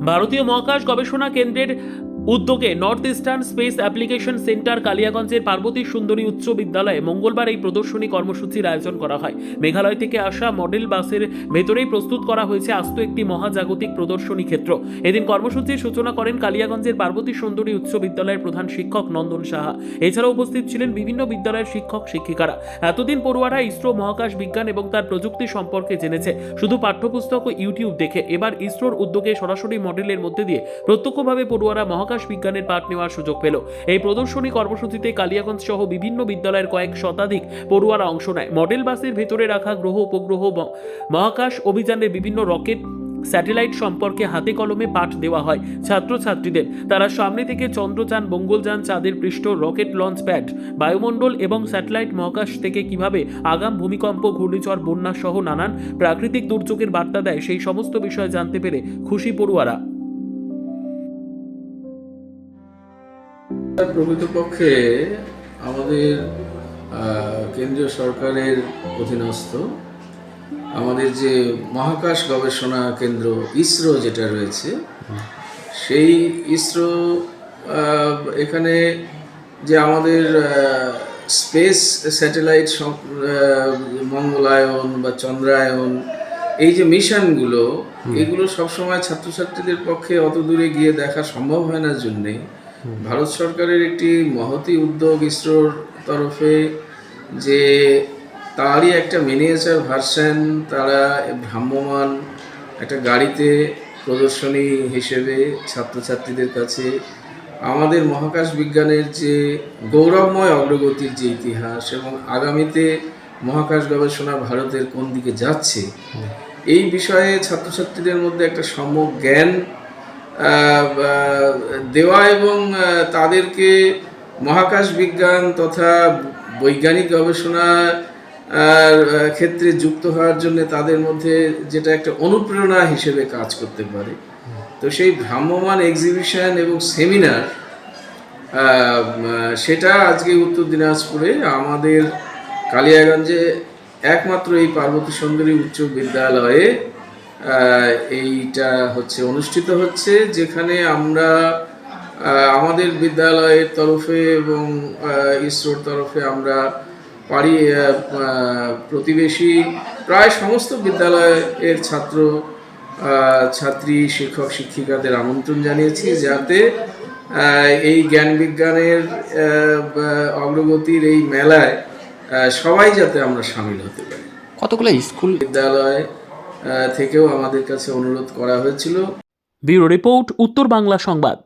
ভারতীয় মহাকাশ গবেষণা কেন্দ্রের উদ্যোগে north eastern space application centre কালিয়াগঞ্জের পার্বতী সুন্দরী উচ্চ বিদ্যালয়ে মঙ্গলবার এই প্রদর্শনী কর্মসূচির আয়োজন করা হয়। মেঘালয় থেকে আসা মডেল বাসের ভেতরেই প্রস্তুত করা হয়েছে আস্ত একটি মহাজাগতিক প্রদর্শনী ক্ষেত্র। এদিন কর্মসূচির সূচনা করেন কালিয়াগঞ্জের পার্বতী সুন্দরী উচ্চ বিদ্যালয়ের প্রধান শিক্ষক নন্দন সাহা। এছাড়াও উপস্থিত ছিলেন বিভিন্ন বিদ্যালয়ের শিক্ষক শিক্ষিকারা। এতদিন পড়ুয়ারা ইসরো মহাকাশ বিজ্ঞান এবং তার প্রযুক্তি সম্পর্কে জেনেছে শুধু পাঠ্যপুস্তক ও ইউটিউব দেখে। এবার ইসরোর উদ্যোগে সরাসরি মডেলের মধ্যে দিয়ে প্রত্যক্ষভাবে পড়ুয়ারা মহাকাশ বিজ্ঞানের পাঠ নেওয়ার সুযোগ পেল। এই প্রদর্শনী কর্মসূচিতে কালিয়াগঞ্জ সহ বিভিন্ন বিদ্যালয়ের কয়েক শতাধিক পড়ুয়ারা অংশ নেয়। মডেল বাসের ভেতরে রাখা গ্রহ উপগ্রহ মহাকাশ অভিযানের বিভিন্ন রকেট স্যাটেলাইট সম্পর্কে হাতে কলমে পাঠ দেওয়া হয় ছাত্রছাত্রীদের। তারা সামনে থেকে চন্দ্রযান, মঙ্গলযান, চাঁদের পৃষ্ঠ, রকেট লঞ্চ প্যাড, বায়ুমণ্ডল এবং স্যাটেলাইট, মহাকাশ থেকে কিভাবে আগাম ভূমিকম্প, ঘূর্ণিঝড়, বন্যা সহ নানান প্রাকৃতিক দুর্যোগের বার্তা দেয় সেই সমস্ত বিষয় জানতে পেরে খুশি পড়ুয়ারা। প্রকৃতপক্ষে আমাদের কেন্দ্রীয় সরকারের অধীনস্থ আমাদের যে মহাকাশ গবেষণা কেন্দ্র ইসরো যেটা রয়েছে, সেই ইসরো এখানে যে আমাদের স্পেস স্যাটেলাইট মঙ্গলায়ন বা চন্দ্রায়ন, এই যে মিশনগুলো, এগুলো সবসময় ছাত্রছাত্রীদের পক্ষে অত দূরে গিয়ে দেখা সম্ভব হয় না। জন্যে ভারত সরকারের একটি মহতী উদ্যোগ ইসরোর তরফে, যে তারই একটা মিনিয়েচার ভার্সন তারা ভ্রাম্যমান একটা গাড়িতে প্রদর্শনী হিসেবে ছাত্রছাত্রীদের কাছে আমাদের মহাকাশ বিজ্ঞানের যে গৌরবময় অগ্রগতির যে ইতিহাস এবং আগামীতে মহাকাশ গবেষণা ভারতের কোন দিকে যাচ্ছে, এই বিষয়ে ছাত্রছাত্রীদের মধ্যে একটা সম্যক জ্ঞান দেওয়া এবং তাদেরকে মহাকাশ বিজ্ঞান তথা বৈজ্ঞানিক গবেষণা ক্ষেত্রে যুক্ত হওয়ার জন্য তাদের মধ্যে যেটা একটা অনুপ্রেরণা হিসেবে কাজ করতে পারে। তো সেই ভ্রাম্যমান এক্সিবিশন এবং সেমিনার, সেটা আজকে উত্তর দিনাজপুরে আমাদের কালিয়াগঞ্জে একমাত্র এই পার্বতী সুন্দরী উচ্চ বিদ্যালয়ে এইটা অনুষ্ঠিত হচ্ছে, যেখানে আমরা আমাদের বিদ্যালয়ের তরফে এবং ইসরোর তরফে আমরা প্রতিবেশী প্রায় সমস্ত বিদ্যালয়ের ছাত্র ছাত্রী, শিক্ষক শিক্ষিকাদের আমন্ত্রণ জানিয়েছি, যাতে এই জ্ঞান বিজ্ঞানের অগ্রগতির এই মেলায় সবাই যাতে আমরা সামিল হতে পারি। কতগুলো স্কুল বিদ্যালয় থেকেও আমাদের কাছে অনুরোধ করা হয়েছিল। ব্যুরো রিপোর্ট, উত্তর বাংলা সংবাদ।